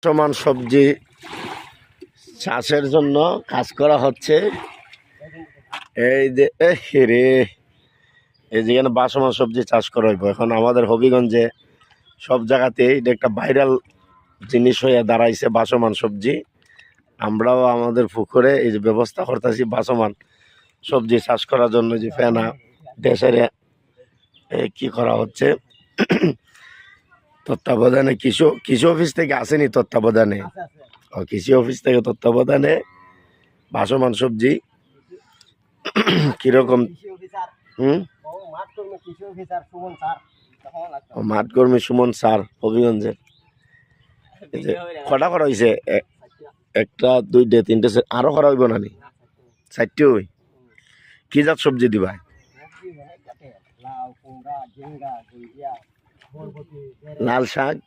সমান সবজি চাষের জন্য কাজ করা হচ্ছে। এই যে রে এই যেখানে বাসমান সবজি চাষ করা হইব এখন আমাদের হবিগঞ্জে সব জায়গাতেই এটা একটা ভাইরাল জিনিস হয়ে দাঁড়াইছে বাসমান সবজি। আমরাও আমাদের পুকুরে এই যে ব্যবস্থা করতেছি বাসমান সবজি চাষ করার জন্য। যে ফেনা দেশের কি করা হচ্ছে তত্ত্বাবধানে কৃষি অফিস থেকে আসেনি তত্ত্বাবধানে, কৃষি অফিস থেকে তত্ত্বাবধানে বাসমান সবজি কিরকম মাঠ কর্মী সুমন স্যার হবিগঞ্জের। কটা করা হয়েছে? একটা দুইটে তিনটে আরো করা হইব নানি? চারটে হই। কি জাত সবজি দিবা? লাল শাক,